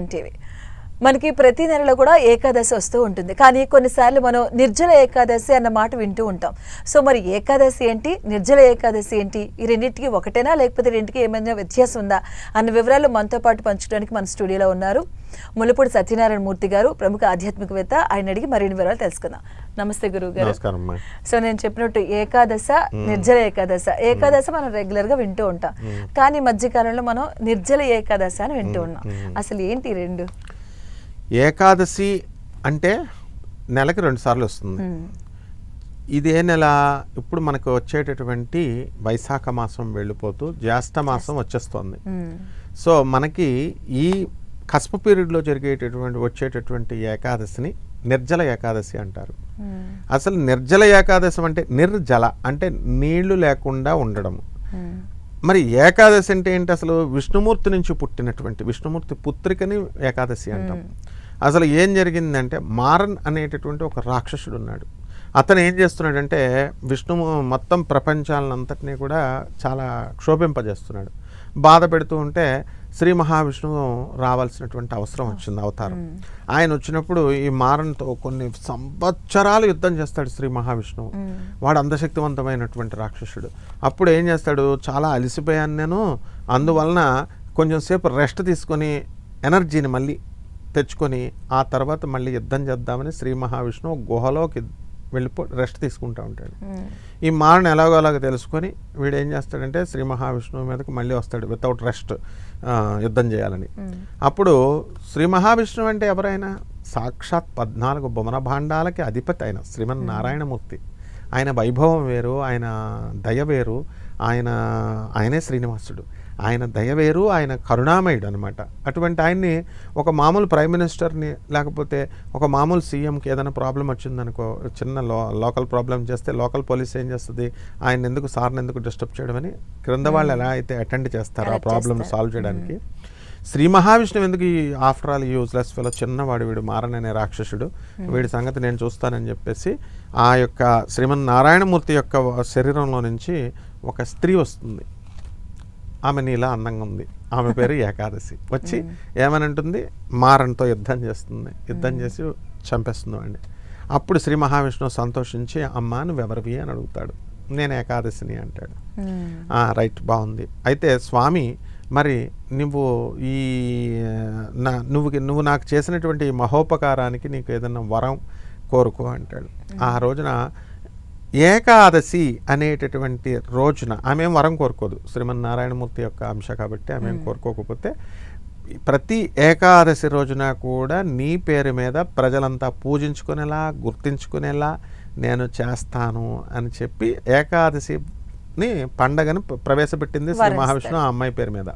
TV మనకి ప్రతి నెలలో కూడా ఏకాదశి వస్తూ ఉంటుంది. కానీ కొన్నిసార్లు మనం నిర్జల ఏకాదశి అన్న మాట వింటూ ఉంటాం. సో మరి ఏకాదశి ఏంటి, నిర్జల ఏకాదశి ఏంటి, ఈ రెండింటికి ఒకటేనా లేకపోతే రెండింటికి ఏమైనా వ్యత్యాసం ఉందా అన్న వివరాలు మనతో పాటు పంచుకోవడానికి మన స్టూడియోలో ఉన్నారు ముల్లపూడి సత్యనారాయణ మూర్తి గారు, ప్రముఖ ఆధ్యాత్మికవేత్త. ఆయన అడిగి మరిన్ని వివరాలు తెలుసుకుందాం. నమస్తే గురువు గారు. సో నేను చెప్పినట్టు ఏకాదశ, నిర్జల ఏకాదశ మనం రెగ్యులర్ గా వింటూ ఉంటాం. కానీ మధ్యకాలంలో మనం నిర్జల ఏకాదశ అని వింటూ ఉన్నాం. అసలు ఏంటి రెండు? ఏకాదశి అంటే నెలకి 2 సార్లు వస్తుంది. ఇదే నెల ఇప్పుడు మనకు వచ్చేటటువంటి వైశాఖ మాసం వెళ్ళిపోతూ జ్యేష్ఠ మాసం వచ్చేస్తుంది. సో మనకి ఈ కస్ప పీరియడ్లో వచ్చేటటువంటి ఏకాదశిని నిర్జల ఏకాదశి అంటారు. అసలు నిర్జల ఏకాదశి అంటే నిర్జల అంటే నీళ్లు లేకుండా ఉండడం. మరి ఏకాదశి అంటే ఏంటి? అసలు విష్ణుమూర్తి నుంచి పుట్టినటువంటి విష్ణుమూర్తి పుత్రికని ఏకాదశి అంటాం. అసలు ఏం జరిగిందంటే మారన్ అనేటటువంటి ఒక రాక్షసుడు ఉన్నాడు. అతను ఏం చేస్తున్నాడంటే విష్ణువు మొత్తం ప్రపంచాలంతటినీ కూడా చాలా క్షోభింపజేస్తున్నాడు, బాధ పెడుతూ ఉంటే శ్రీ మహావిష్ణువు రావాల్సినటువంటి అవసరం వచ్చింది, అవతారం. ఆయన వచ్చినప్పుడు ఈ మారన్తో కొన్ని సంవత్సరాలు యుద్ధం చేస్తాడు శ్రీ మహావిష్ణువు. వాడు అందశక్తివంతమైనటువంటి రాక్షసుడు. అప్పుడు ఏం చేస్తాడు, చాలా అలసిపోయాను నేను, అందువలన కొంచెం సేపు రెస్ట్ తీసుకొని ఎనర్జీని మళ్ళీ తెచ్చుకొని ఆ తర్వాత మళ్ళీ యుద్ధం చేద్దామని శ్రీ మహావిష్ణువు గుహలోకి రెస్ట్ తీసుకుంటూ ఉంటాడు. ఈ మారను ఎలాగోలాగా తెలుసుకొని వీడు ఏం చేస్తాడంటే శ్రీ మహావిష్ణువు మీదకి మళ్ళీ వస్తాడు వితౌట్ రెస్ట్ యుద్ధం చేయాలని. అప్పుడు శ్రీ మహావిష్ణువు అంటే ఎవరైనా సాక్షాత్ 14 భువన భాండాలకి అధిపతి అయిన శ్రీమన్నారాయణమూర్తి. ఆయన వైభవం వేరు, ఆయన దయ వేరు, ఆయనే శ్రీనివాసుడు. ఆయన దయ వేరు, ఆయన కరుణామయుడు అనమాట. అటువంటి ఆయన్ని ఒక మామూలు ప్రైమ్ మినిస్టర్ని లేకపోతే ఒక మామూలు సీఎంకి ఏదైనా ప్రాబ్లం వచ్చిందనుకో, చిన్న లోకల్ ప్రాబ్లం చేస్తే లోకల్ పోలీస్ ఏం చేస్తుంది, ఆయన ఎందుకు సార్ని ఎందుకు డిస్టర్బ్ చేయడం అని క్రింద వాళ్ళు ఎలా అయితే అటెండ్ చేస్తారో ఆ ప్రాబ్లమ్ సాల్వ్ చేయడానికి, శ్రీ మహావిష్ణువు ఎందుకు ఈ ఆఫ్టర్ ఆల్ యూజ్లెస్ ఫెలో చిన్నవాడు వీడు మారననే రాక్షసుడు, వీడి సంగతి నేను చూస్తానని చెప్పేసి ఆ యొక్క శ్రీమన్నారాయణమూర్తి యొక్క శరీరంలో నుంచి ఒక స్త్రీ వస్తుంది. ఆమె నీలా అందంగా ఉంది, ఆమె పేరు ఏకాదశి. వచ్చి ఏమనంటుంది, మారన్తో యుద్ధం చేస్తుంది, యుద్ధం చేసి చంపేస్తుంది అండి. అప్పుడు శ్రీ మహావిష్ణువు సంతోషించి అమ్మా నువ్వెవరివి అని అడుగుతాడు. నేను ఏకాదశిని అంటాడు. రైట్, బాగుంది. అయితే స్వామి మరి నువ్వు నాకు చేసినటువంటి మహోపకారానికి నీకు ఏదైనా వరం కోరుకో అంటాడు. ఆ రోజున ఏకాదశి అనేటటువంటి రోజున ఆమె వరం కోరుకోదు, శ్రీమన్నారాయణమూర్తి యొక్క అంశ కాబట్టి ఆమె కోరుకోకపోతే ప్రతి ఏకాదశి రోజున కూడా నీ పేరు మీద ప్రజలంతా పూజించుకునేలా గుర్తించుకునేలా నేను చేస్తాను అని చెప్పి ఏకాదశిని పండగను ప్రవేశపెట్టింది శ్రీ మహావిష్ణువు ఆ అమ్మాయి పేరు మీద.